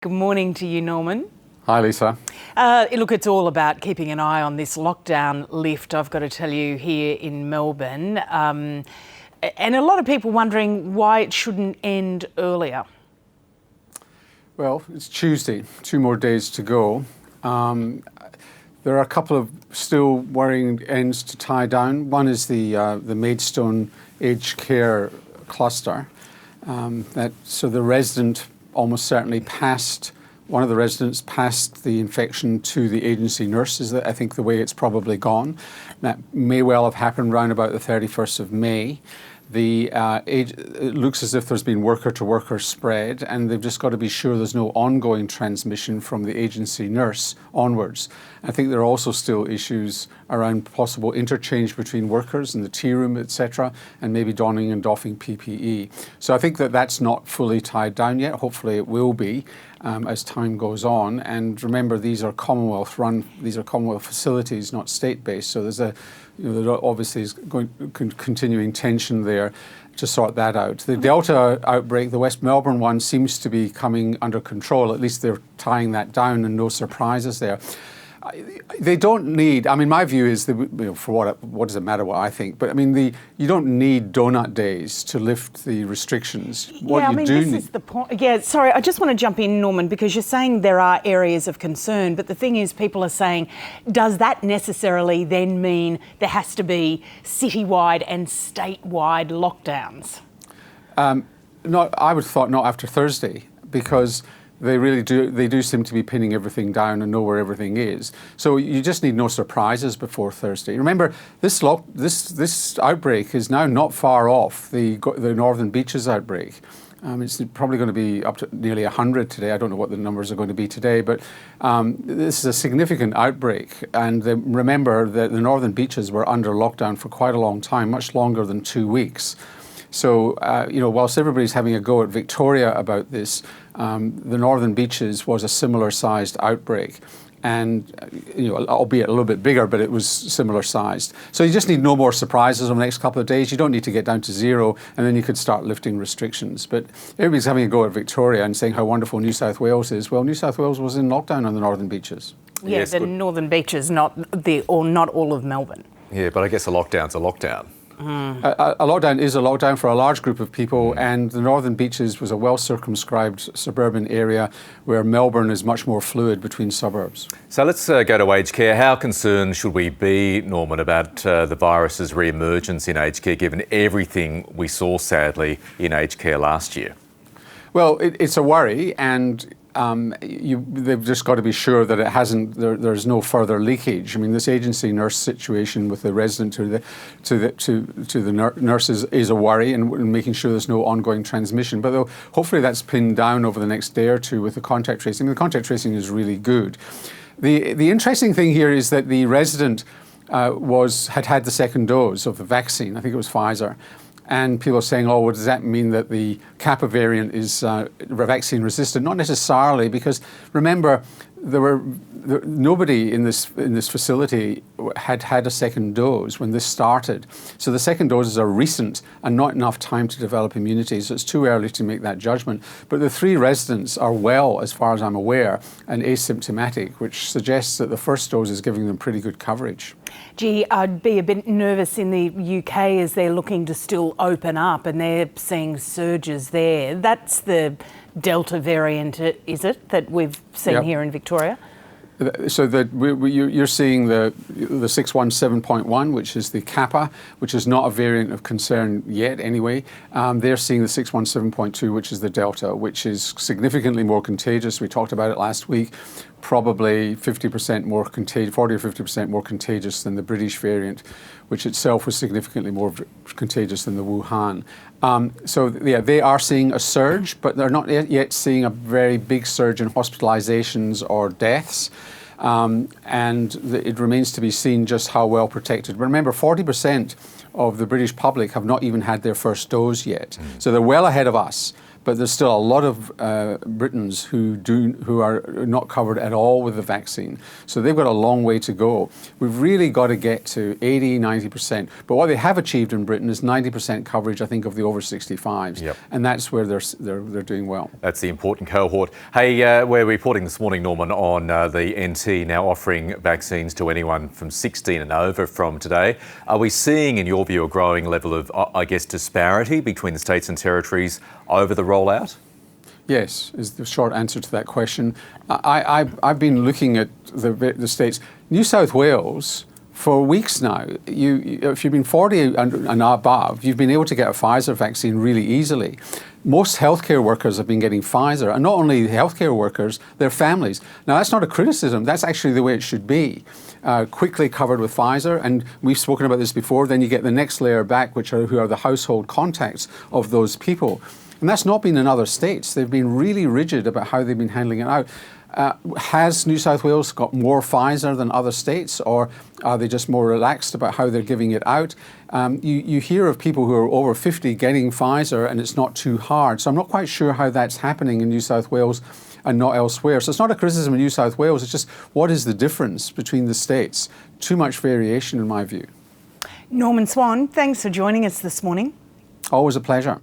Good morning to you, Norman. Hi, Lisa. Look, it's all about keeping an eye on this lockdown lift, I've got to tell you, here in Melbourne. And a lot of people wondering why it shouldn't end earlier. Well, it's Tuesday, 2 more days to go. There are a couple of still worrying ends to tie down. One is the Maidstone aged care cluster. So the resident almost certainly one of the residents passed the infection to the agency nurse, is I think the way it's probably gone. That may well have happened round about the 31st of May. It looks as if there's been worker-to-worker spread, and they've just got to be sure there's no ongoing transmission from the agency nurse onwards. I think there are also still issues around possible interchange between workers in the tea room, etc., and maybe donning and doffing PPE. So I think that's not fully tied down yet. Hopefully it will be as time goes on. And remember, these are Commonwealth facilities, not state-based. So there obviously is continuing tension there to sort that out. The Delta outbreak, the West Melbourne one, seems to be coming under control. At least they're tying that down, and no surprises there. They don't need, my view is, for what does it matter what I think, but you don't need donut days to lift the restrictions. This is the point. Yeah, sorry, I just want to jump in, Norman, because you're saying there are areas of concern, but the thing is, people are saying, does that necessarily then mean there has to be citywide and statewide lockdowns? I would have thought not after Thursday, because they do seem to be pinning everything down and know where everything is. So you just need no surprises before Thursday. Remember, this outbreak is now not far off the Northern Beaches outbreak. It's probably going to be up to nearly 100 today. I don't know what the numbers are going to be today, but this is a significant outbreak. And remember that the Northern Beaches were under lockdown for quite a long time, much longer than 2 weeks. So, whilst everybody's having a go at Victoria about this, the Northern Beaches was a similar-sized outbreak. And, albeit a little bit bigger, but it was similar-sized. So you just need no more surprises over the next couple of days. You don't need to get down to zero, and then you could start lifting restrictions. But everybody's having a go at Victoria and saying how wonderful New South Wales is. Well, New South Wales was in lockdown on the Northern Beaches. Yeah, yes, the Northern Beaches, not all of Melbourne. Yeah, but I guess a lockdown's a lockdown. A lockdown is a lockdown for a large group of people, and the Northern Beaches was a well-circumscribed suburban area where Melbourne is much more fluid between suburbs. So let's go to aged care. How concerned should we be, Norman, about the virus's re-emergence in aged care, given everything we saw, sadly, in aged care last year? Well, it's a worry, and they've just got to be sure that it hasn't. There's no further leakage. This agency nurse situation with the resident to the nurses is a worry, and making sure there's no ongoing transmission. But hopefully that's pinned down over the next day or two with the contact tracing. The contact tracing is really good. The interesting thing here is that the resident had the second dose of the vaccine. I think it was Pfizer. And people are saying, well, does that mean that the Kappa variant is vaccine resistant? Not necessarily, because remember, nobody in this facility had a second dose when this started. So the second doses are recent and not enough time to develop immunity, so it's too early to make that judgment. But the 3 residents are well, as far as I'm aware, and asymptomatic, which suggests that the first dose is giving them pretty good coverage. Gee, I'd be a bit nervous in the UK as they're looking to still open up and they're seeing surges there. That's the Delta variant, is it, that we've seen here in Victoria? So you're seeing the 617.1, which is the Kappa, which is not a variant of concern yet anyway. They're seeing the 617.2, which is the Delta, which is significantly more contagious. We talked about it last week. Probably 50% more contagious, 40 or 50% more contagious than the British variant, which itself was significantly more contagious than the Wuhan. They are seeing a surge, but they're not yet seeing a very big surge in hospitalizations or deaths. It remains to be seen just how well protected. But remember, 40% of the British public have not even had their first dose yet. So they're well ahead of us. but there's still a lot of Britons who are not covered at all with the vaccine. So they've got a long way to go. We've really got to get to 80, 90%. But what they have achieved in Britain is 90% coverage, I think, of the over 65s. Yep. And that's where they're doing well. That's the important cohort. Hey, we're reporting this morning, Norman, on the NT now offering vaccines to anyone from 16 and over from today. Are we seeing, in your view, a growing level of, I guess, disparity between the states and territories over the rollout? Yes, is the short answer to that question. I've been looking at the states. New South Wales, for weeks now, if you've been 40 and above, you've been able to get a Pfizer vaccine really easily. Most healthcare workers have been getting Pfizer, and not only healthcare workers, their families. Now, that's not a criticism. That's actually the way it should be. Quickly covered with Pfizer, and we've spoken about this before. Then you get the next layer back, who are the household contacts of those people. And that's not been in other states. They've been really rigid about how they've been handling it out. Has New South Wales got more Pfizer than other states, or are they just more relaxed about how they're giving it out? You hear of people who are over 50 getting Pfizer, and it's not too hard. So I'm not quite sure how that's happening in New South Wales and not elsewhere. So it's not a criticism of New South Wales, it's just what is the difference between the states? Too much variation in my view. Norman Swan, thanks for joining us this morning. Always a pleasure.